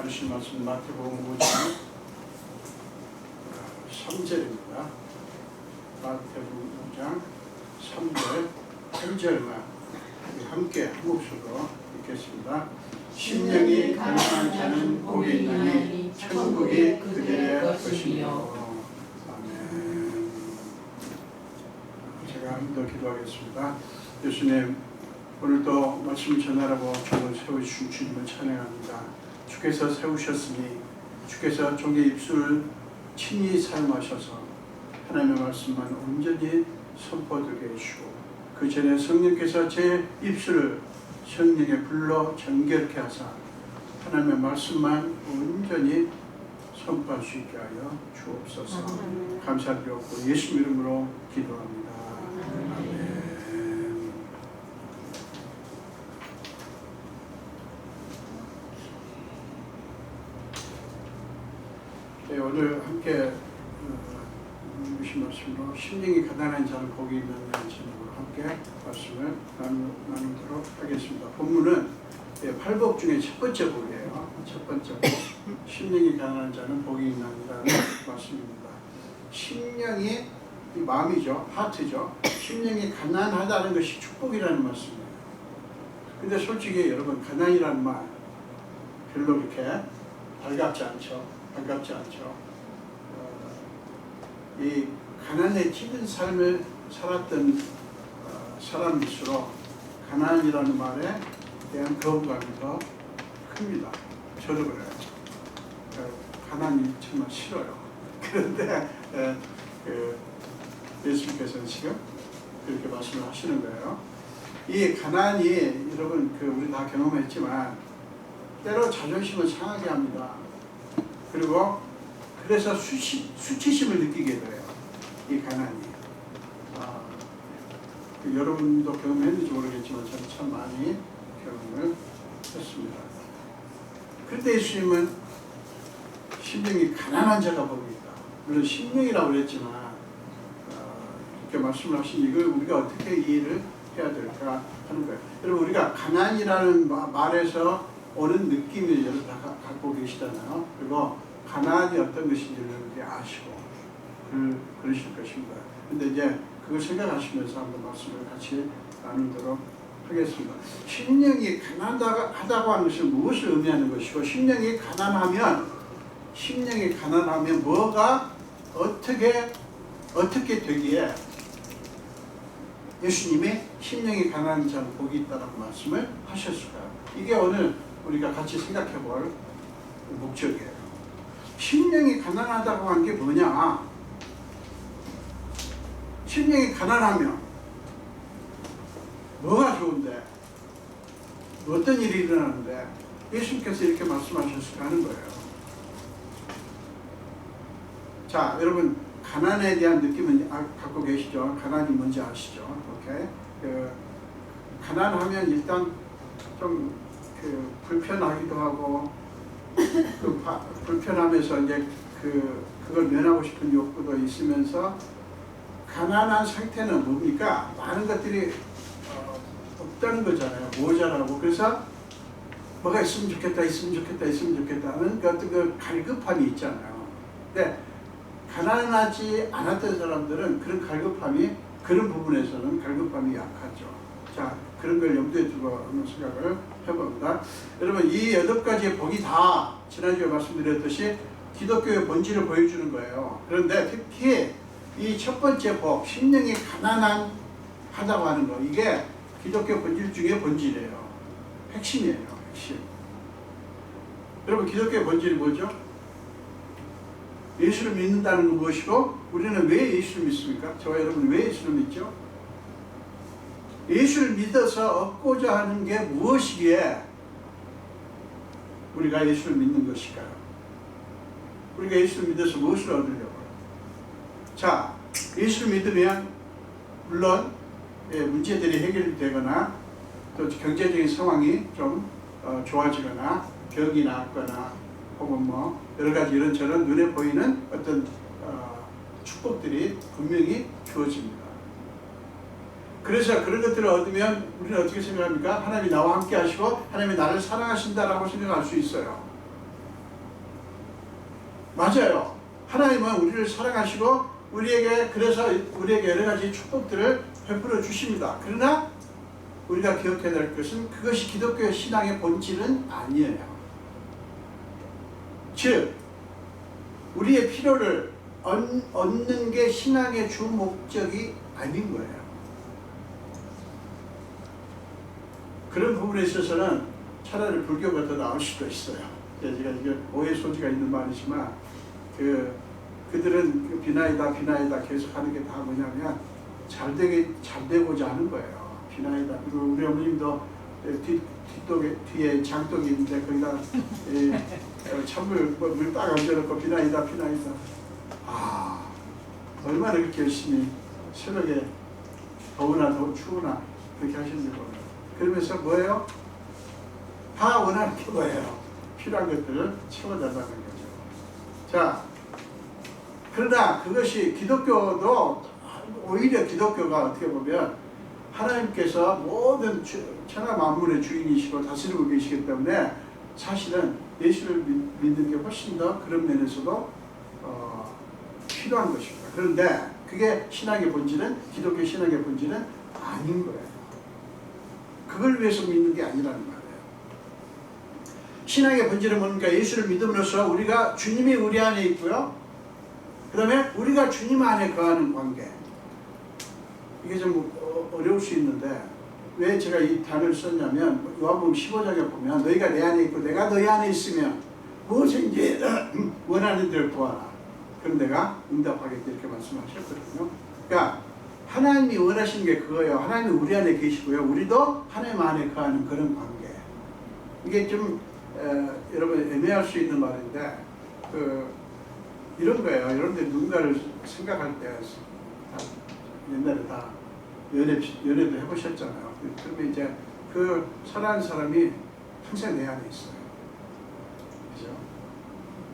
나누실 말씀 마태복음 5장 3절입니다. 마태복음 5장 3절 8절만 함께 한 목소리로 읽겠습니다. 심령이 가난한 자는 복이 있나니 천국이 그들의 것이며. 아멘. 제가 한 번 더 기도하겠습니다. 예수님, 오늘도 말씀 전하라고 종을 세우신 주님을 찬양합니다. 주께서 세우셨으니 주께서 종의 입술을 친히 사용하셔서 하나님의 말씀만 온전히 선포되게 해주시고, 그 전에 성령께서 제 입술을 성령에 불러 정결케 하사 하나님의 말씀만 온전히 선포할 수 있게 하여 주옵소서. 감사드렸고 예수 이름으로 기도합니다. 아멘. 네, 오늘 함께 읽으신 말씀으로 심령이 가난한 자는 복이 있느냐는 제목으로 함께 말씀을 나누도록 하겠습니다. 본문은 팔복 중에 첫 번째 복이에요. 첫 번째 복, 심령이 가난한 자는 복이 있느냐는 말씀입니다. 심령이 이 마음이죠, 하트죠. 심령이 가난하다는 것이 축복이라는 말씀이에요. 근데 솔직히 여러분, 가난이라는 말 별로 그렇게 반갑지 않죠. 이 가난에 찌든 삶을 살았던 사람일수록 가난이라는 말에 대한 거부감이 더 큽니다. 저도 그래요. 가난이 정말 싫어요. 그런데 예수님께서는 지금 그렇게 말씀을 하시는 거예요. 이 가난이 여러분, 우리 다 경험했지만 때로 자존심을 상하게 합니다. 그리고 그래서 수치심을 느끼게 돼요. 이 가난이. 여러분도 경험했는지 모르겠지만 저는 참 많이 경험을 했습니다. 그런데 예수님은 심령이 가난한 자가 복이 있다. 물론 심령이라고 그랬지만 이렇게 말씀을 하신 이걸 우리가 어떻게 이해를 해야 될까 하는 거예요. 여러분, 우리가 가난이라는 말에서 오는 느낌을 여러분 다 갖고 계시잖아요. 그리고 가난이 어떤 것인지 여러분들이 아시고 그러실 것입니다. 근데 이제 그걸 생각하시면서 한번 말씀을 같이 나누도록 하겠습니다. 심령이 가난하다고 하는 것은 무엇을 의미하는 것이고, 심령이 가난하면 뭐가 어떻게 되기에 예수님이 심령이 가난한 자는 복이 있다라고 말씀을 하셨을까요? 이게 오늘 우리가 같이 생각해 볼 목적이에요. 심령이 가난하다고 한 게 뭐냐? 심령이 가난하면 뭐가 좋은데? 어떤 일이 일어나는데? 예수님께서 이렇게 말씀하셨을까 하는 거예요. 자, 여러분, 가난에 대한 느낌은 갖고 계시죠? 가난이 뭔지 아시죠? 오케이? 가난하면 일단 좀 불편하기도 하고, 불편하면서 이제 그걸 면하고 싶은 욕구도 있으면서, 가난한 상태는 뭡니까? 많은 것들이 없다는 거잖아요. 모자라고. 그래서 뭐가 있으면 좋겠다 하는 그 어떤 그 갈급함이 있잖아요. 근데 가난하지 않았던 사람들은 그런 부분에서는 갈급함이 약하죠. 자, 그런 걸 염두에 두고 한번 생각을 해봅니다. 여러분, 이 8가지의 복이 다 지난주에 말씀드렸듯이 기독교의 본질을 보여주는 거예요. 그런데 특히 이 첫 번째 복, 심령이 가난하다고 하는 거, 이게 기독교 본질 중에 본질이에요. 핵심이에요. 핵심. 여러분, 기독교의 본질이 뭐죠? 예수를 믿는다는 건 무엇이고, 우리는 왜 예수를 믿습니까? 저와 여러분 왜 예수를 믿죠? 예수를 믿어서 얻고자 하는 게 무엇이기에 우리가 예수를 믿는 것일까요? 우리가 예수를 믿어서 무엇을 얻으려고요? 자, 예수를 믿으면 물론 문제들이 해결되거나 또 경제적인 상황이 좀 좋아지거나 병이 낫거나 혹은 뭐 여러 가지 이런저런 눈에 보이는 어떤 축복들이 분명히 주어집니다. 그래서 그런 것들을 얻으면 우리는 어떻게 생각합니까? 하나님이 나와 함께 하시고 하나님이 나를 사랑하신다라고 생각할 수 있어요. 맞아요. 하나님은 우리를 사랑하시고 우리에게 그래서 우리에게 여러 가지 축복들을 베풀어 주십니다. 그러나 우리가 기억해야 될 것은 그것이 기독교 신앙의 본질은 아니에요. 즉 우리의 필요를 얻는 게 신앙의 주 목적이 아닌 거예요. 그런 부분에 있어서는 차라리 불교가 더 나을 수도 있어요. 제가 이게 오해 소지가 있는 말이지만 그들은 비나이다 계속 하는 게 다 뭐냐면 잘 되고자 하는 거예요. 비나이다. 그리고 우리 어머님도 뒤에 장독이 있는데 거기다 찬물 물 딱 얹어놓고 비나이다. 아, 얼마나 그렇게 열심히 새벽에 더우나 추우나 그렇게 하시는지 몰라요. 그러면서 뭐예요? 다 원하는 게 뭐예요? 필요한 것들을 채워달라는 거죠. 자, 그러나 그것이 기독교도 오히려 기독교가 어떻게 보면 하나님께서 모든 천하 만물의 주인이시고 다스리고 계시기 때문에 사실은 예수를 믿는 게 훨씬 더 그런 면에서도 필요한 것입니다. 그런데 그게 신앙의 본질은 기독교 신앙의 본질은 아닌 거예요. 그걸 위해서 믿는 게 아니라는 말이에요. 신앙의 본질은 뭔가 예수를 믿음으로써 우리가 주님이 우리 안에 있고요. 그 다음에 우리가 주님 안에 거하는 관계. 이게 좀 어려울 수 있는데 왜 제가 이 단어를 썼냐면 요한복음 15장에 보면 너희가 내 안에 있고 내가 너희 안에 있으면 무엇인지 원하는 대로 구하라. 그럼 내가 응답하겠다 이렇게 말씀하셨거든요. 그러니까 하나님이 원하시는 게 그거예요. 하나님이 우리 안에 계시고요. 우리도 하나님 안에 거하는 그런 관계. 이게 좀 여러분 애매할 수 있는 말인데 이런 거예요. 여러분들 누군가를 생각할 때 옛날에 다 연애도 해보셨잖아요. 그러면 이제 그 사랑하는 사람이 항상 내 안에 있어요. 그죠?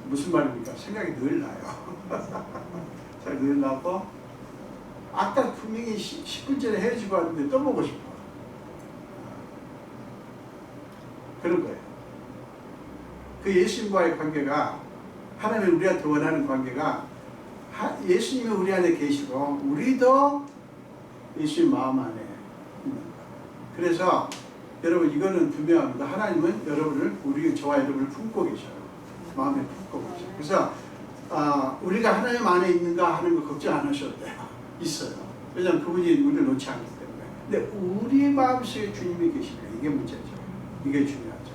무슨 말입니까? 생각이 늘 나요. 잘 늘 나고 아까 분명히 10분 전에 헤어지고 왔는데 또 보고 싶어. 그런 거예요. 그 예수님과의 관계가 하나님이 우리한테 원하는 관계가 예수님이 우리 안에 계시고 우리도 예수님 마음 안에 있는 거예요. 그래서 여러분 이거는 분명합니다. 하나님은 저와 여러분을 품고 계셔요. 마음에 품고 계셔요. 그래서 우리가 하나님 안에 있는가 하는 거 걱정 안 하셔도 돼요. 있어요. 왜냐하면 그분이 우리를 놓지 않기 때문에. 근데 우리 마음속에 주님이 계시니까 이게 문제죠. 이게 중요하죠.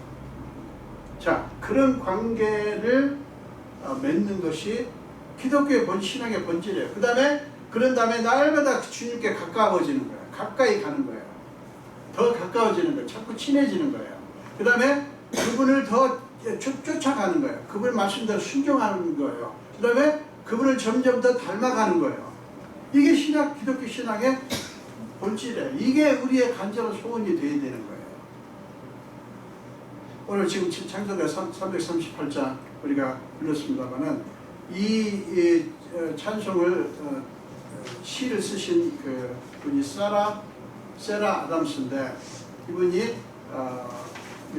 자, 그런 관계를 맺는 것이 기독교의 신앙의 본질이에요. 그런 다음에 날마다 주님께 가까워지는 거예요. 가까이 가는 거예요. 더 가까워지는 거예요. 자꾸 친해지는 거예요. 그 다음에 그분을 더 쫓아가는 거예요. 그분의 말씀대로 순종하는 거예요. 그 다음에 그분을 점점 더 닮아가는 거예요. 이게 기독교 신앙의 본질이에요. 이게 우리의 간절한 소원이 되어야 되는 거예요. 오늘 지금 창세기 338장 우리가 불렀습니다만은 이 찬송을 시를 쓰신 그 분이 세라 아담스인데 이분이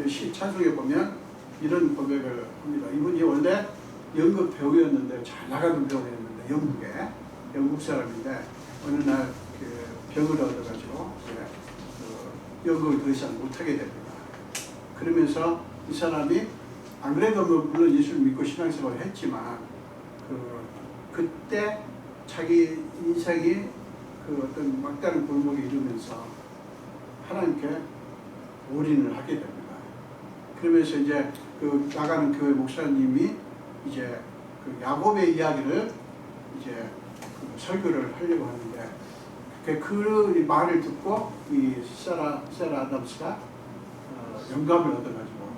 시 찬송에 보면 이런 고백을 합니다. 이분이 원래 연극 배우였는데 잘 나가는 배우였는데 영국 사람인데 어느 날 병을 얻어가지고 연극을 더 이상 못하게 됩니다. 그러면서 이 사람이 안 그래도 물론 예수를 믿고 신앙생활을 했지만 그때 자기 인생이 어떤 막다른 골목에 이르면서 하나님께 올인을 하게 됩니다. 그러면서 이제 나가는 교회 목사님이 이제 야곱의 이야기를 이제 설교를 하려고 하는데 그 말을 듣고 이 세라 아담스가 영감을 얻어가지고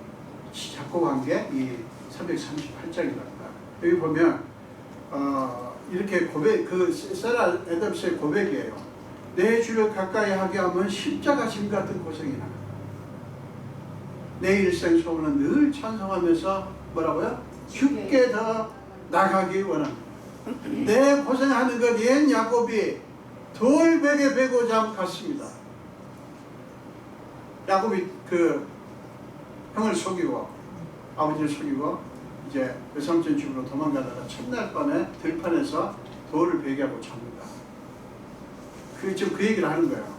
작곡한 게 이 338장이랍니다. 여기 보면 이렇게 세라 아담스의 고백이에요. 내 주를 가까이 하게 하면 십자가 짐 같은 고생이나 내 일생 소원은 늘 찬송하면서 뭐라고요? 쉽게 더 나가기 원합니다. 내 고생하는 것 옛 야곱이 돌베개 베고 잠 같습니다. 야곱이 형을 속이고 아버지를 속이고 이제 외삼촌 집으로 도망가다가 첫날 밤에 들판에서 돌을 베개하고 잡니다. 지금 그 얘기를 하는 거예요.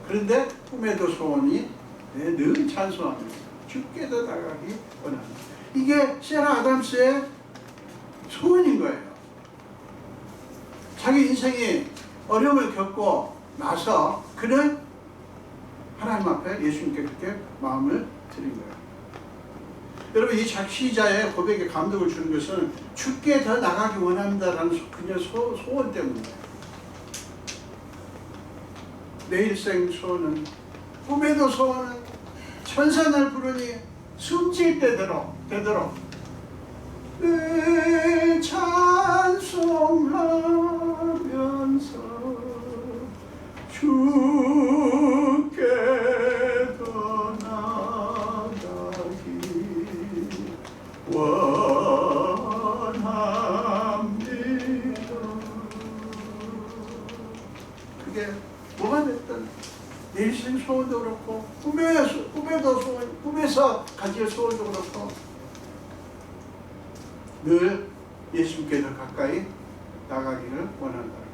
그런데 꿈에도 소원이 늘 찬송합니다. 주께도 나가기 원합니다. 이게 세라 아담스의 소원인 거예요. 자기 인생이 어려움을 겪고 나서 그는 하나님 앞에 예수님께 그렇게 마음을 드린 거예요. 여러분, 이 작시자의 고백에 감동을 주는 것은 주께 더 나가기 원합니다라는 그녀의 소원 때문이에요. 내 일생 소원은, 꿈에도 소원은 천사 날 부르니 숨질 때도록 늘 찬송하면서 주께 더 나가기 원합니다. 그게 뭐가 됐든 내 일생 소원도 그렇고 꿈에도 소원, 꿈에서 가질 소원도 그렇고 늘 예수님께 더 가까이 나가기를 원한다는 거예요.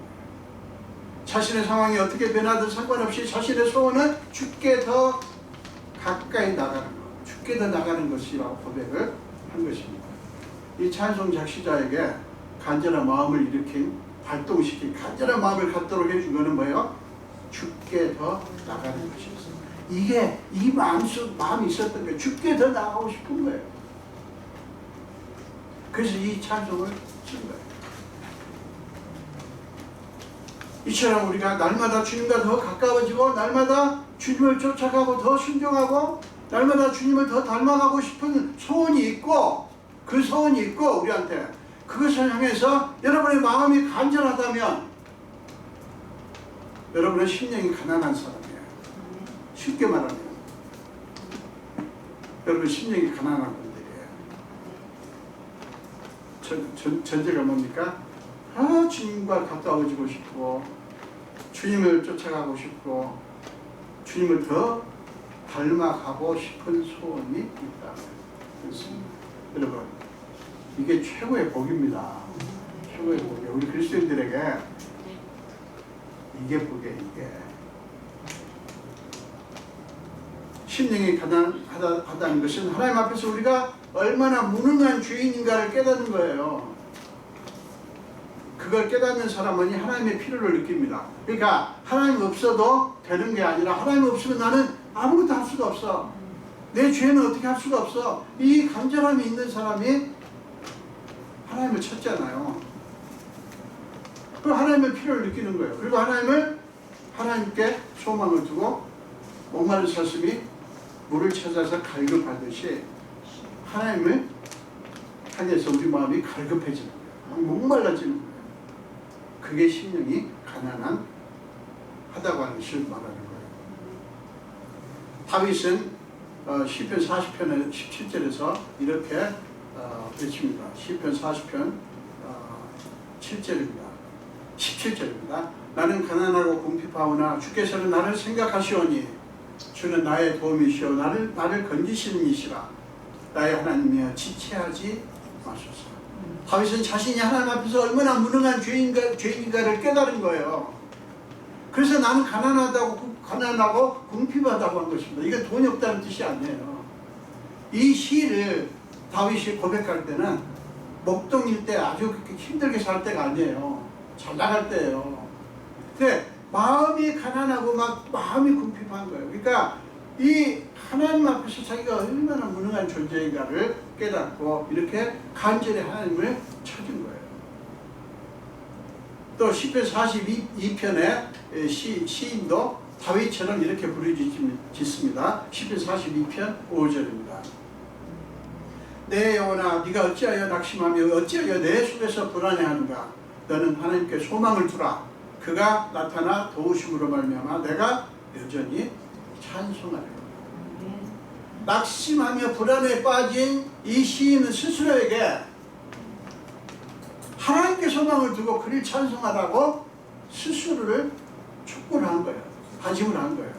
자신의 상황이 어떻게 변하든 상관없이 자신의 소원은 주께 더 가까이 나가는 것, 주께 더 나가는 것이라고 고백을 한 것입니다. 이 찬송 작시자에게 간절한 마음을 일으킨, 발동시킨, 간절한 마음을 갖도록 해준 것은 뭐예요? 주께 더 나가는 것이었어요. 이게 이 마음이 있었던 거예요. 주께 더 나가고 싶은 거예요. 그래서 이 찬송을 쓴 거예요. 이처럼 우리가 날마다 주님과 더 가까워지고 날마다 주님을 쫓아가고 더 순종하고 날마다 주님을 더 닮아가고 싶은 소원이 있고, 그 소원이 있고 우리한테 그것을 향해서 여러분의 마음이 간절하다면 여러분의 심령이 가난한 사람이에요. 쉽게 말하면 여러분 심령이 가난한 분들이에요. 전제가 뭡니까? 주님과 가까워지고 싶고 주님을 쫓아가고 싶고 주님을 더 닮아가고 싶은 소원이 있다. 그렇습니다. 여러분, 이게 최고의 복입니다. 최고의 복이에요. 우리 그리스도인들에게 이게 복이에요. 이게 심령이 가난하다는 것은 하나님 앞에서 우리가 얼마나 무능한 죄인인가를 깨닫는 거예요. 그걸 깨닫는 사람은 하나님의 필요를 느낍니다. 그러니까 하나님 없어도 되는 게 아니라 하나님 없으면 나는 아무것도 할 수가 없어. 내 죄는 어떻게 할 수가 없어. 이 간절함이 있는 사람이 하나님을 찾잖아요. 그 하나님의 필요를 느끼는 거예요. 그리고 하나님께 소망을 두고 목마른 사슴이 물을 찾아서 갈급하듯이 하나님을 향해서 우리 마음이 갈급해지는 거예요. 목말라지는 거예요. 그게 심령이 가난하다고 하는 것을 말하는 거예요. 다윗은 시편 40편의 17절에서 이렇게 외칩니다. 시편 40편 7절입니다. 17절입니다. 나는 가난하고 궁핍하오나 주께서는 나를 생각하시오니 주는 나의 도움이시오 나를 건지시는 이시라. 나의 하나님이여 지체하지 마소서. 다윗은 자신이 하나님 앞에서 얼마나 무능한 죄인인가를 깨달은 거예요. 그래서 나는 가난하고 궁핍하다고 한 것입니다. 이게 돈이 없다는 뜻이 아니에요. 이 시를 다윗이 고백할 때는 목동일 때 아주 그렇게 힘들게 살 때가 아니에요. 잘 나갈 때예요. 근데 마음이 가난하고 마음이 궁핍한 거예요. 그러니까 이 하나님 앞에서 자기가 얼마나 무능한 존재인가를 깨닫고 이렇게 간절히 하나님을 찾은 거예요. 또 시편 42편의 시인도 다윗처럼 이렇게 부르짖습니다. 시편 42편 5절입니다. 내 영혼아 네가 어찌하여 낙심하며 어찌하여 내 속에서 불안해하는가. 너는 하나님께 소망을 두라. 그가 나타나 도우심으로 말미암아 내가 여전히 찬송하리로다. 낙심하며 불안에 빠진 이 시인은 스스로에게 하나님께 소망을 두고 그를 찬송하라고 스스로를 촉구를 한 거예요. 다짐을 한 거예요.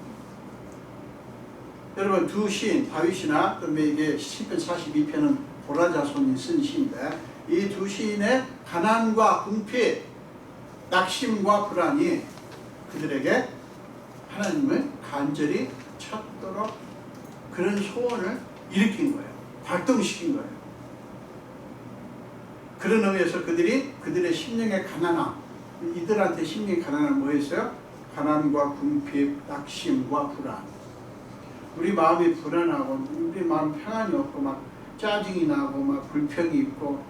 여러분, 두 시인 다윗이나 또 이게 시편 42편은 보라자손이 쓴 시인데 이 두 시인의 가난과 궁핍, 낙심과 불안이 그들에게 하나님을 간절히 찾도록 그런 소원을 일으킨 거예요. 발동시킨 거예요. 그런 의미에서 그들의 심령의 가난함, 이들한테 심령의 가난함은 뭐였어요? 가난과 궁핍, 낙심과 불안. 우리 마음이 불안하고 우리 마음 평안이 없고 막 짜증이 나고 막 불평이 있고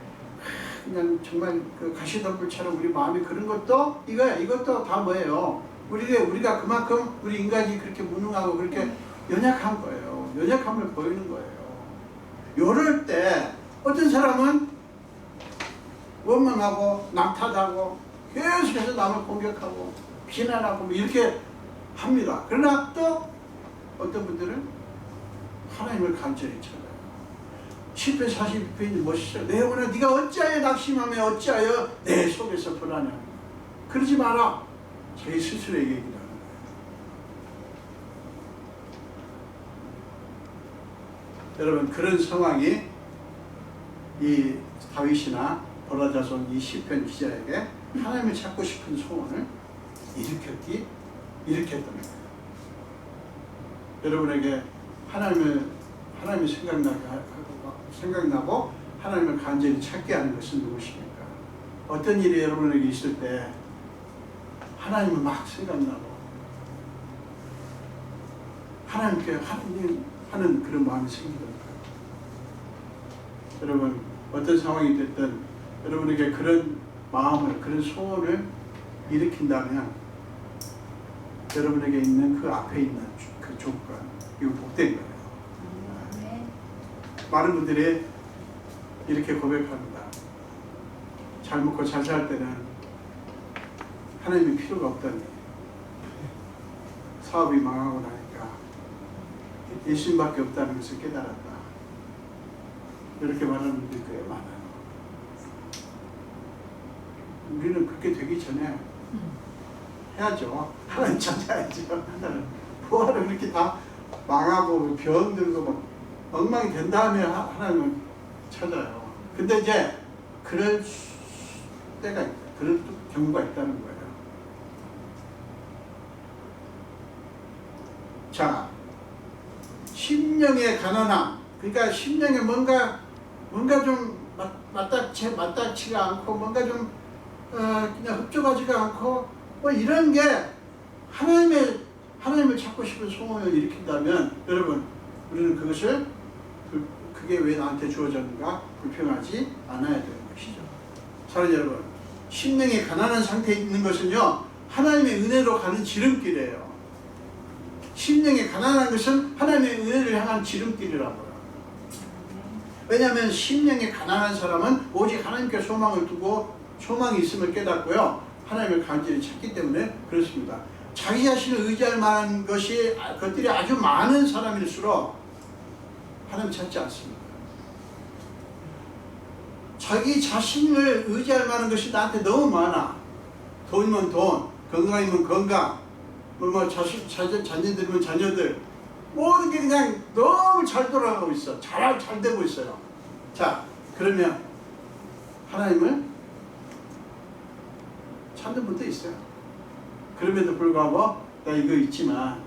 그냥 정말 그 가시덤불처럼 우리 마음이 그런 것도 이거야. 이것도 다 뭐예요? 우리가 그만큼 우리 인간이 그렇게 무능하고 그렇게 연약한 거예요. 연약함을 보이는 거예요. 이럴 때 어떤 사람은 원망하고 남 탓하고 계속해서 남을 공격하고 비난하고 뭐 이렇게 합니다. 그러나 또 어떤 분들은 하나님을 간절히 찾아요. 10편 42편이 멋있어요. 내 영혼아 네가 어찌하여 낙심하며 어찌하여 내 속에서 불안해. 그러지 마라. 자기 스스로에게 얘기를 하는 거예요. 여러분 그런 상황이 이 다윗이나 보라자손 이 시편 기자에게 하나님을 찾고 싶은 소원을 일으켰던 거예요. 여러분에게 하나님이 생각나고 하나님을 간절히 찾게 하는 것은 무엇입니까? 어떤 일이 여러분에게 있을 때 하나님을 막 생각나고 하나님께 하는 그런 마음이 생기던가요? 여러분 어떤 상황이 됐든 여러분에게 그런 마음을 그런 소원을 일으킨다면 여러분에게 있는 그 앞에 있는 그 조건 이거 복된 거예요. 많은 분들이 이렇게 고백합니다. 잘 먹고 잘 살 때는 하나님이 필요가 없다니 사업이 망하고 나니까 예수님밖에 없다는 것을 깨달았다. 이렇게 말하는 분들이 꽤 많아요. 우리는 그렇게 되기 전에 해야죠. 하나님 찾아야죠. 뭐하러 그렇게 다 망하고 병들고 막 엉망이 된 다음에 하나님을 찾아요. 근데 이제 그럴 때가 있다. 그럴 경우가 있다는 거예요. 자, 심령의 가난함. 그러니까 심령에 뭔가 좀 맞닿지가 않고 뭔가 좀 그냥 흡족하지가 않고 뭐 이런 게 하나님을 찾고 싶은 소원을 일으킨다면 여러분 우리는 그게 왜 나한테 주어졌는가 불평하지 않아야 되는 것이죠. 사랑하는 여러분, 심령이 가난한 상태에 있는 것은요 하나님의 은혜로 가는 지름길이에요. 심령이 가난한 것은 하나님의 은혜를 향한 지름길이라고요. 왜냐하면 심령이 가난한 사람은 오직 하나님께 소망을 두고 소망이 있음을 깨닫고요 하나님을 간절히 찾기 때문에 그렇습니다. 자기 자신을 의지할 만한 것들이 아주 많은 사람일수록 하나님 찾지 않습니다. 자기 자신을 의지할 만한 것이 나한테 너무 많아. 돈이면 돈, 건강이면 건강, 자녀들이면 자녀들, 모든 게 그냥 너무 잘 돌아가고 있어. 잘 되고 있어요. 자, 그러면 하나님을 찾는 분도 있어요. 그럼에도 불구하고 나 이거 있지만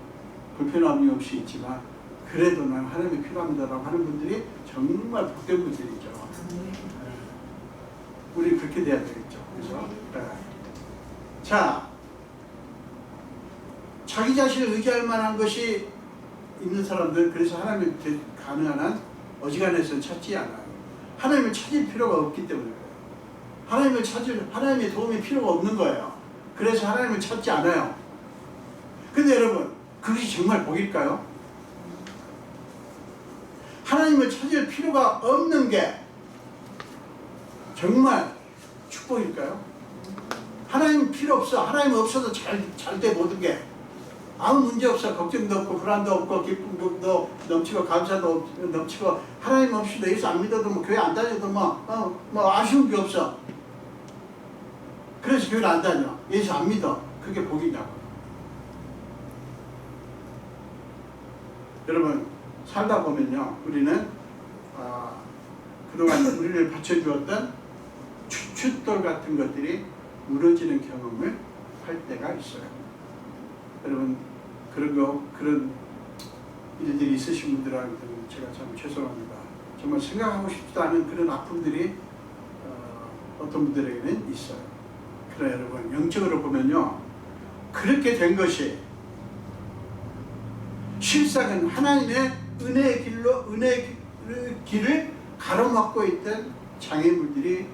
불편함이 없이 있지만 그래도 난 하나님이 필요합니다라고 하는 분들이 정말 복된 분들이죠. 우리 그렇게 돼야 되겠죠. 그래서 자, 자기 자신을 의지할 만한 것이 있는 사람들, 그래서 하나님을 가능한 어지간해서 찾지 않아요. 하나님을 찾을 필요가 없기 때문에 그래요. 하나님의 도움이 필요가 없는 거예요. 그래서 하나님을 찾지 않아요. 근데 여러분, 그것이 정말 복일까요? 하나님을 찾을 필요가 없는 게 정말 축복일까요? 하나님 필요 없어. 하나님 없어도 잘 돼 모든 게. 아무 문제 없어. 걱정도 없고 불안도 없고 기쁨도 넘치고 감사도 넘치고 하나님 없이도 예수 안 믿어도 뭐 교회 안 다녀도 뭐 아쉬운 게 없어. 그래서 교회를 안 다녀. 예수 안 믿어. 그게 복이냐고. 여러분 살다 보면요 우리는 그동안 우리를 받쳐주었던 추춧돌 같은 것들이 무너지는 경험을 할 때가 있어요. 여러분 그런 일들이 있으신 분들한테는 제가 참 죄송합니다. 정말 생각하고 싶지도 않은 그런 아픔들이 어떤 분들에게는 있어요. 그러나 여러분 영적으로 보면요, 그렇게 된 것이 실상은 하나님의 은혜의 길을 가로막고 있던 장애물들이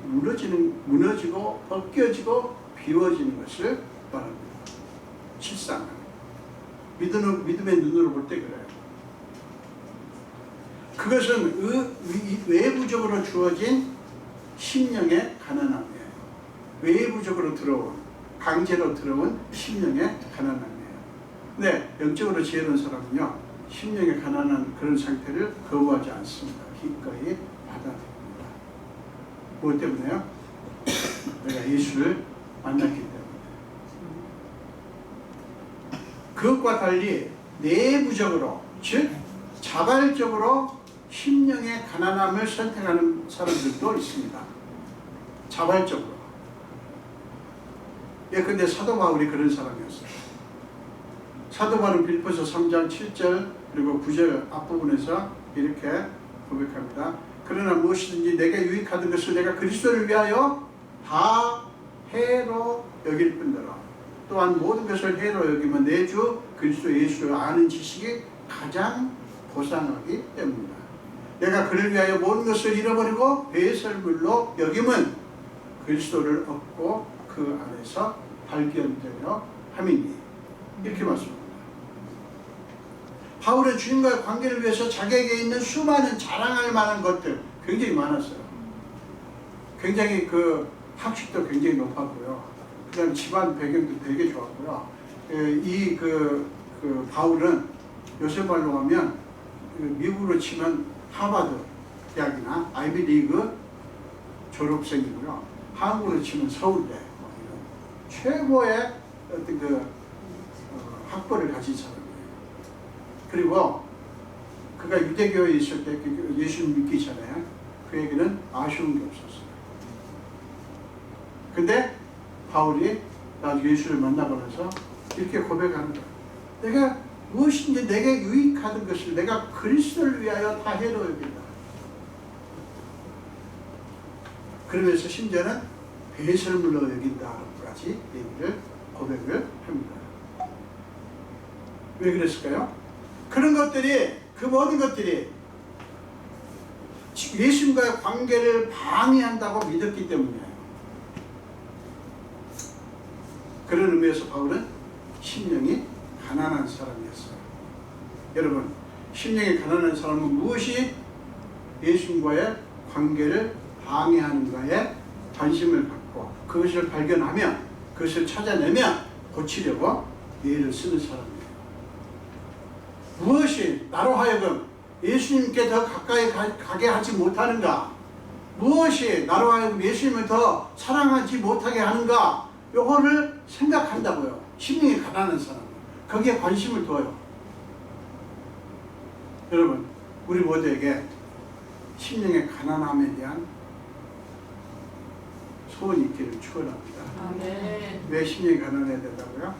무너지고 벗겨지고 비워지는 것을 말합니다. 실상은 믿음의 눈으로 볼 때 그래요. 그것은 외부적으로 주어진 심령의 가난함이에요. 외부적으로 들어온, 강제로 들어온 심령의 가난함이에요. 근데 영적으로 지혜로운 사람은요, 심령의 가난한 그런 상태를 거부하지 않습니다. 기꺼이 받아들입니다. 무엇 때문에요? 내가 예수를 만났기 때문에. 그것과 달리 내부적으로, 즉 자발적으로 심령의 가난함을 선택하는 사람들도 있습니다. 자발적으로. 근데 사도 바울이 그런 사람이었어요. 사도 바울은 빌립보서 3장 7절 그리고 9절 앞부분에서 이렇게 고백합니다. 그러나 무엇이든지 내게 유익하던 것을 내가 그리스도를 위하여 다 해로 여길 뿐더러 또한 모든 것을 해로 여기면 내 주 그리스도 예수를 아는 지식이 가장 보상하기 때문이다. 내가 그를 위하여 모든 것을 잃어버리고 배설물로 여김은 그리스도를 얻고 그 안에서 발견되려 함이니. 이렇게 말씀합니다. 바울은 주님과의 관계를 위해서 자기에게 있는 수많은 자랑할 만한 것들 굉장히 많았어요. 굉장히 그 학식도 굉장히 높았고요. 그다음 집안 배경도 되게 좋았고요. 바울은 요새 말로 하면 미국으로 치면 하버드 대학이나 아이비리그 졸업생이고요. 한국으로 치면 서울대 이런 최고의 어떤 학벌을 가진 사람이에요. 그리고 그가 유대교에 있을 때 예수를 믿기 전에 그에게는 아쉬운 게 없었어요. 근데 바울이 나중에 예수를 만나고 나서 이렇게 고백하는 거예요. 내가 무엇인지 내게 유익하던 것을 내가 그리스도를 위하여 다 해로 여긴다. 그러면서 심지어는 배설물로 여긴다까지 고백을 합니다. 왜 그랬을까요? 그런 것들이, 그 모든 것들이 예수님과의 관계를 방해한다고 믿었기 때문이에요. 그런 의미에서 바울은 심령이 가난한 사람이었어요. 여러분, 심령이 가난한 사람은 무엇이 예수님과의 관계를 방해하는가에 관심을 갖고 그것을 발견하면 그것을 찾아내면 고치려고 애를 쓰는 사람이에요. 무엇이 나로 하여금 예수님께 더 가까이 가게 하지 못하는가? 무엇이 나로 하여금 예수님을 더 사랑하지 못하게 하는가? 요거를 생각한다고요. 심령이 가난한 사람은. 거기에 관심을 둬요. 여러분, 우리 모두에게 심령의 가난함에 대한 소원이 있기를 축원합니다. 왜 심령이 가난해야 된다고요?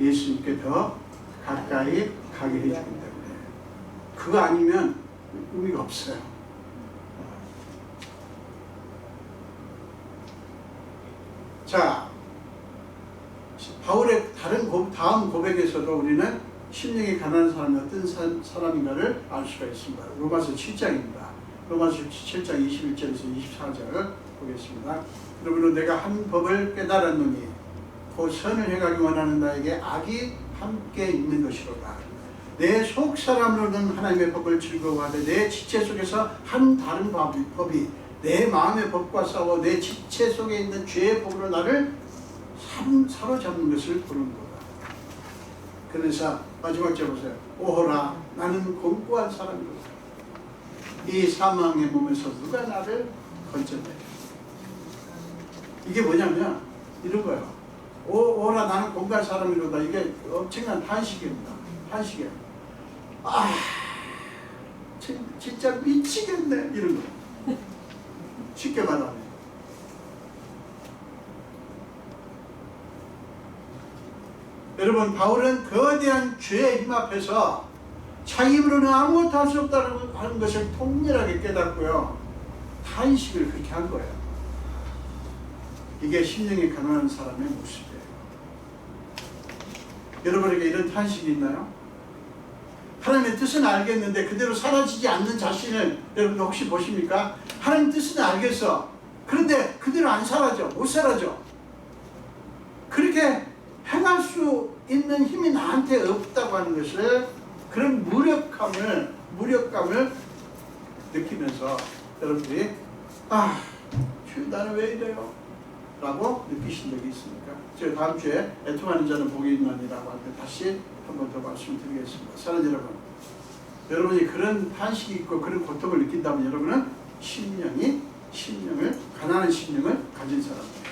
예수님께 더 가까이 가게 해주기 때문에. 그거 아니면 의미가 없어요. 자, 바울의 다음 고백에서도 우리는 심령이 가난한 사람이 어떤 사람인가를 알 수가 있습니다. 로마서 7장입니다. 로마서 7장 21절에서 24절을 보겠습니다. 여러분은 내가 한 법을 깨달았노니 곧 선을 행하기 원하는 나에게 악이 함께 있는 것이로다. 내 속사람으로는 하나님의 법을 즐거워하되 내 지체 속에서 한 다른 법이 내 마음의 법과 싸워 내 지체 속에 있는 죄의 법으로 나를 사로잡는 것을 보는 거다. 그래서 마지막 절 보세요. 오호라 나는 곤고한 사람이로다. 이 사망의 몸에서 누가 나를 건져내려. 이게 뭐냐면 이런 거예요. 오호라 나는 곤고한 사람이로다. 이게 엄청난 한식입니다. 한식이에요. 아 진짜 미치겠네 이런 거. 쉽게 말하면. 여러분, 바울은 거대한 죄의 힘 앞에서 자기 힘으로는 아무것도 할 수 없다는 하는 것을 통렬하게 깨닫고요, 탄식을 그렇게 한 거예요. 이게 심령이 가난한 사람의 모습이에요. 여러분에게 이런 탄식이 있나요? 하나님의 뜻은 알겠는데 그대로 사라지지 않는 자신을 여러분 혹시 보십니까? 하나님 뜻은 알겠어. 그런데 그대로 안 사라져. 못 사라져. 그렇게 행할 수 있는 힘이 나한테 없다고 하는 것을, 그런 무력감을 느끼면서 여러분들이 주여 나는 왜 이래요? 라고 느끼신 적이 있습니까? 제가 다음 주에 애통하는 자는 복이 있나니라고 할 때 다시 한 번 더 말씀드리겠습니다. 사랑하는 여러분, 여러분이 그런 탄식이 있고 그런 고통을 느낀다면 여러분은 가난한 심령을 가진 사람입니다.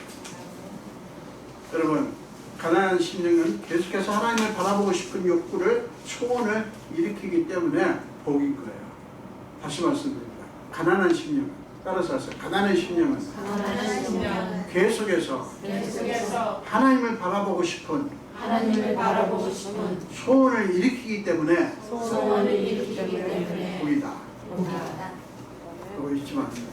여러분, 가난한 심령은 계속해서 하나님을 바라보고 싶은 욕구를, 소원을 일으키기 때문에 복인 거예요. 다시 말씀드립니다. 가난한 심령, 따라서 하세요. 가난한 심령은 계속해서 하나님을 바라보고 싶은 소원을 일으키기 때문에 복이다. 그거 잊지 마세요.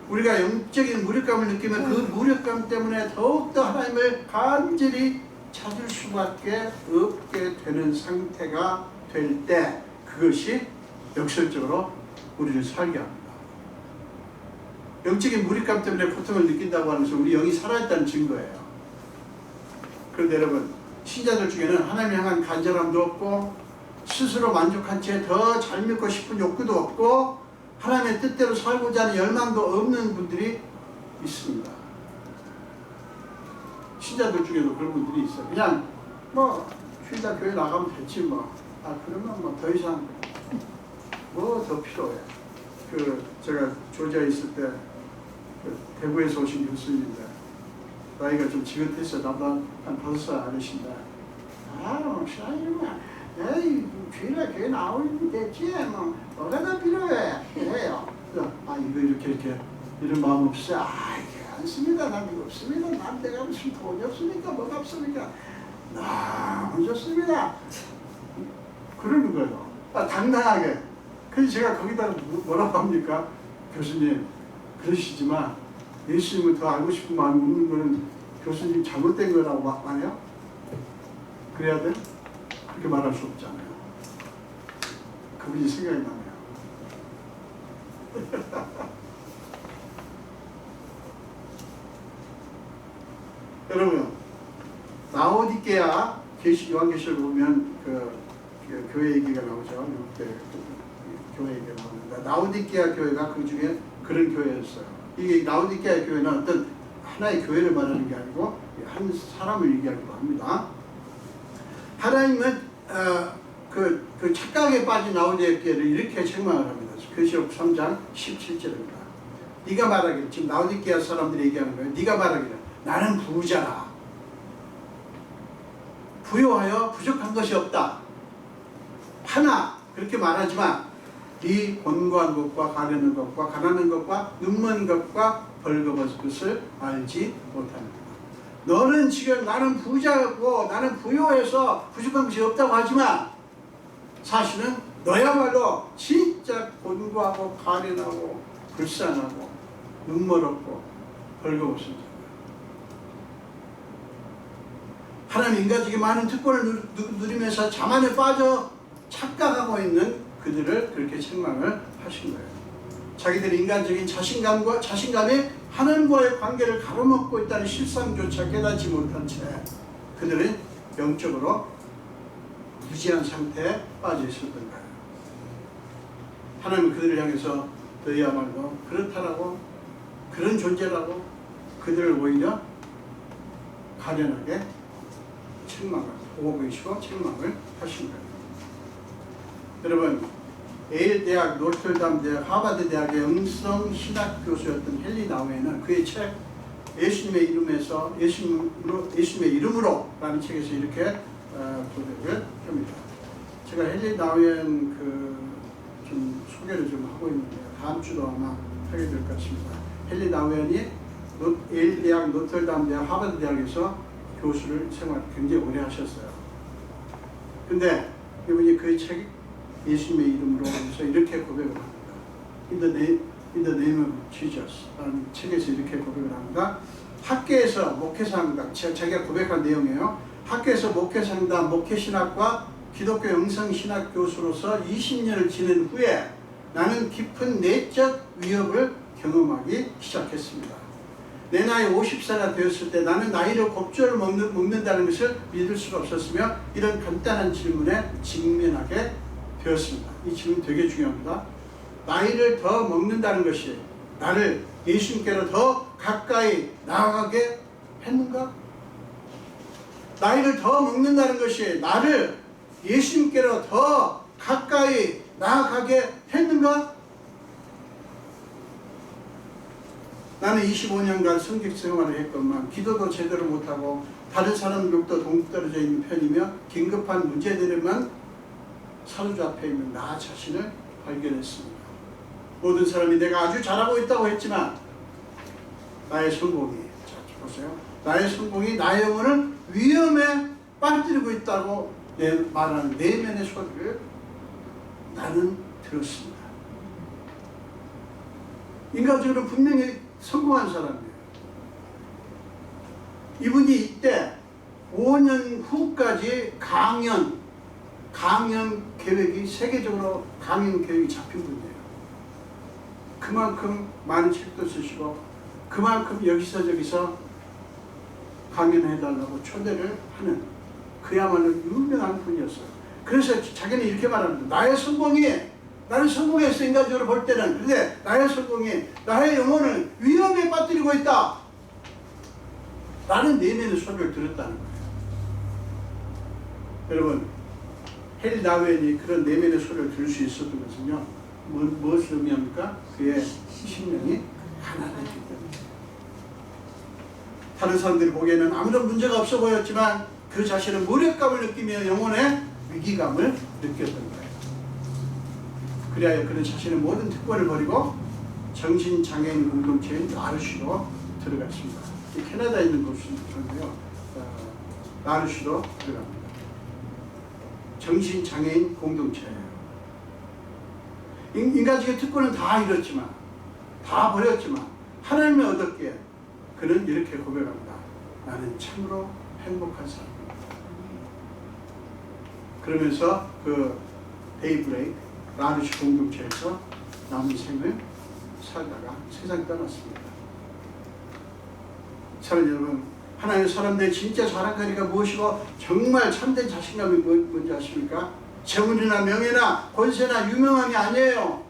우리가 영적인 무력감을 느끼면 그 무력감 때문에 더욱더 하나님을 간절히 찾을 수밖에 없게 되는 상태가 될 때, 그것이 역설적으로 우리를 살게 합니다. 영적인 무력감 때문에 고통을 느낀다고 하는 것은 우리 영이 살아있다는 증거예요. 그런데 여러분, 신자들 중에는 하나님을 향한 간절함도 없고 스스로 만족한 채 더 잘 믿고 싶은 욕구도 없고 하나님의 뜻대로 살고자 하는 열망도 없는 분들이 있습니다. 신자들 중에도 그런 분들이 있어요. 그냥 휴일날 교회 나가면 됐지 그러면 더 이상 더 필요해. 제가 조지아에 있을 때 대구에서 오신 교수님인데 나이가 좀 지긋했어요. 나보다 한 5살 어리신데 신앙이면 주일날 교회 나오면 됐지 뭐가 더 필요해 해요. 이거 이렇게 이런 마음 없어요. 안 씁니다. 난 이거 없습니다. 난 내가 무슨 돈이 없습니까? 뭐가 없습니까? 너무 좋습니다. 그러는 거예요. 당당하게. 그래서 제가 거기다 뭐라고 합니까? 교수님, 그러시지만 예수님을 더 알고 싶은 마음이 없는 거는 교수님 잘못된 거라고 말해요? 그래야 돼? 그렇게 말할 수 없잖아요. 그분이 생각이 나네요. 여러분, 라오디게아 요한계시록 보면 교회 얘기가 나오죠. 교회 얘기가 나오는데 라오디게아 교회가 그 중에 그런 교회였어요. 이게 라오디게아 교회는 어떤 하나의 교회를 말하는 게 아니고 한 사람을 얘기하기도 합니다. 하나님은 그 착각에 빠진 라오디게아를 이렇게 책망을 합니다. 계시록 3장 17절입니다. 네가 말하기를, 지금 라오디게아 사람들이 얘기하는 거예요. 네가 말하기를 나는 부자라. 부요하여 부족한 것이 없다. 하나 그렇게 말하지만 네 곤고한 것과 가려는 것과 가난한 것과 눈먼 것과 벌거벗은 것을 알지 못합니다. 너는 지금 나는 부자고 나는 부요해서 부족한 것이 없다고 하지만 사실은 너야말로 진짜 곤고하고 가련하고 불쌍하고 눈멀었고 벌거벗은 자다. 하나님 인간적인 많은 특권을 누리면서 자만에 빠져 착각하고 있는 그들을 그렇게 책망을 하신 거예요. 자기들의 인간적인 자신감이 하나님과의 관계를 가로막고 있다는 실상조차 깨닫지 못한 채 그들은 영적으로 무지한 상태에 빠져 있었던 거예요. 하나님은 그들을 향해서 너희야말로 그렇다라고, 그런 존재라고 그들을 오히려 가련하게 책망을 보고 계시고 책망을 하신 거예요. 여러분, 예일 대학, 노트르담 대학, 하버드 대학의 영성 신학 교수였던 헨리 나우에는 그의 책 예수님의 이름으로라는 책에서 이렇게 고백을 합니다. 제가 헨리 나우엔 좀 소개를 좀 하고 있는데 다음 주도 아마 하게 될 것 같습니다. 헨리 나우엔이 예일 대학, 노틀담 대학, 하버드 대학에서 교수를 생활 굉장히 오래 하셨어요. 근데 이분이 그 책 예수님의 이름으로 해서 이렇게 고백을 합니다. In the name of Jesus 라는 책에서 이렇게 고백을 합니다. 학교에서 목회상담, 자기가 고백한 내용이에요. 학교에서 목회상담, 목회신학과 기독교 영성신학 교수로서 20년을 지낸 후에 나는 깊은 내적 위협을 경험하기 시작했습니다. 내 나이 50세가 되었을 때 나는 나이를 곱절을 먹는다는 것을 믿을 수가 없었으며 이런 간단한 질문에 직면하게 되었습니다. 이 질문 되게 중요합니다. 나이를 더 먹는다는 것이 나를 예수님께로 더 가까이 나아가게 했는가? 나이를 더 먹는다는 것이 나를 예수님께로 더 가까이 나아가게 했는가? 나는 25년간 성직 생활을 했건만 기도도 제대로 못하고 다른 사람들도 동떨어져 있는 편이며 긴급한 문제들에만 사주주 앞에 있는 나 자신을 발견했습니다. 모든 사람이 내가 아주 잘하고 있다고 했지만 나의 성공이, 자 보세요. 나의 성공이 나의 영혼을 위험에 빠뜨리고 있다고 말하는 내면의 소리를 나는 들었습니다. 인간적으로 분명히 성공한 사람이에요. 이분이 이때 5년 후까지 강연 계획이 세계적으로 강연 계획이 잡힌 분이에요. 그만큼 많은 책도 쓰시고 그만큼 여기서 저기서 강연해달라고 초대를 하는 그야말로 유명한 분이었어요. 그래서 자기는 이렇게 말합니다. 나는 성공했어 인간적으로 볼 때는. 근데 나의 성공이 나의 영혼을 위험에 빠뜨리고 있다 라는 내면의 소리를 들었다는 거예요. 여러분 헨리 나우엔이 그런 내면의 소리를 들을 수 있었던 것은요 무엇을 의미합니까? 그의 심령이 가난했기 때문에. 다른 사람들이 보기에는 아무런 문제가 없어 보였지만 그 자신은 무력감을 느끼며 영혼의 위기감을 느꼈던 거예요. 그리하여 그는 자신의 모든 특권을 버리고 정신장애인 공동체인 라르시로 들어갔습니다. 캐나다에 있는 곳인데요. 라르시로 들어갑니다. 정신장애인 공동체예요. 인간적인 특권은 다 잃었지만 다 버렸지만 하나님을 얻었기에 그는 이렇게 고백합니다. 나는 참으로 행복한 사람입니다. 그러면서 그 데이브레이크 라르시 공동체에서 남은 생을 살다가 세상 떠났습니다. 사랑하는 여러분, 하나님의 사람들의 진짜 자랑거리가 무엇이고 정말 참된 자신감이 뭔지 아십니까? 재물이나 명예나 권세나 유명함이 아니에요.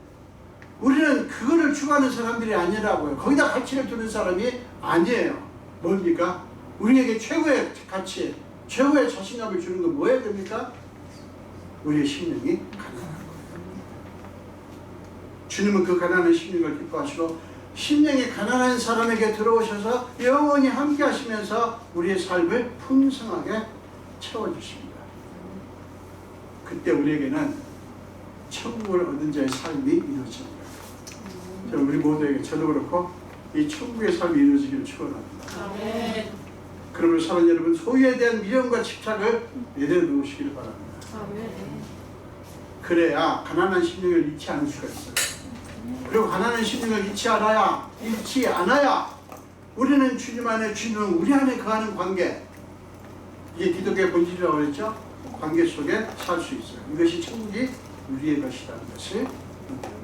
우리는 그거를 추구하는 사람들이 아니라고요. 거기다 가치를 두는 사람이 아니에요. 뭡니까? 우리에게 최고의 가치, 최고의 자신감을 주는 건 뭐해야 됩니까? 우리의 심령이 가난한 거예요. 주님은 그 가난한 심령을 기뻐하시고 심령이 가난한 사람에게 들어오셔서 영원히 함께 하시면서 우리의 삶을 풍성하게 채워주십니다. 그때 우리에게는 천국을 얻은 자의 삶이 이루어집니다. 우리 모두에게 저도 그렇고 이 천국의 삶이 이루어지기를 축원합니다. 아멘. 그러면 사랑하는 여러분, 소유에 대한 미련과 집착을 내려놓으시기를 바랍니다. 아멘. 그래야 가난한 심령을 잃지 않을 수가 있어요. 그리고 가난한 심령을 잃지 않아야 우리는 주님 안에, 주님은 우리 안에 거하는 관계, 이게 기독교의 본질이라고 그랬죠? 관계 속에 살 수 있어요. 이것이 천국이 우리의 것이라는 것을 의미합니다.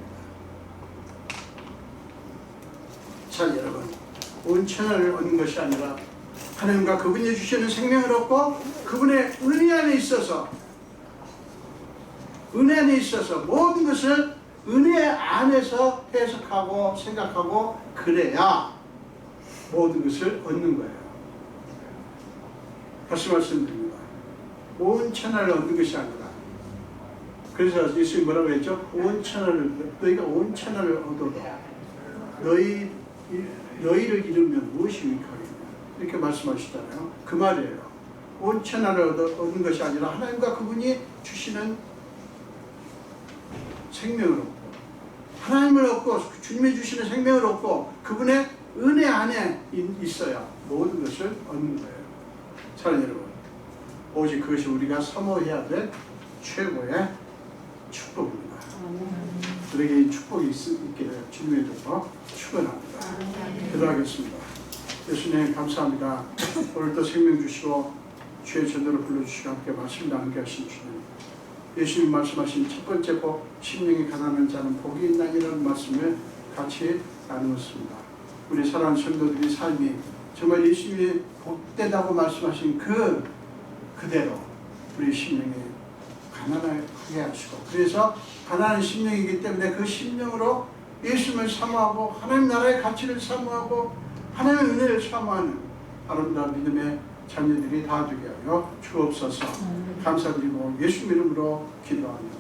자, 여러분, 온천을 얻는 것이 아니라 하나님과 그분이 주시는 생명을 얻고 그분의 은혜 안에 있어서 모든 것을 은혜 안에서 해석하고 생각하고 그래야 모든 것을 얻는 거예요. 다시 말씀드립니다. 온천을 얻는 것이 아니라, 그래서 예수님이 뭐라고 했죠? 너희가 온천을 얻어도 너희를 잃으면 무엇이 유익하겠냐, 이렇게 말씀하시잖아요. 그 말이에요. 온천을 얻는 것이 아니라 하나님과 그분이 주시는 생명을 얻고 하나님을 얻고 주님이 주시는 생명을 얻고 그분의 은혜 안에 있어야 모든 것을 얻는 거예요. 사랑하는 여러분, 오직 그것이 우리가 사모해야 될 최고의 축복입니다. 우리에게 이 축복이 있기를 주님의 이름으로 축원합니다. 기도하겠습니다. 예수님 감사합니다. 오늘도 생명 주시고 주의 전도를 불러주시고 함께 말씀 나누게 하신 주님, 예수님 말씀하신 첫 번째 복, 심령이 가난한 자는 복이 있나니라는 말씀을 같이 나누었습니다. 우리 사랑하는 성도들의 삶이 정말 예수님이 복되다고 말씀하신 그대로 우리 심령이 가난하게 하시고, 그래서 가난한 심령이기 때문에 그 심령으로 예수님을 사모하고 하나님 나라의 가치를 사모하고 하나님의 은혜를 사모하는 아름다운 믿음의 자녀들이 다 되게 하여 주옵소서. 감사드리고 예수 이름으로 기도합니다.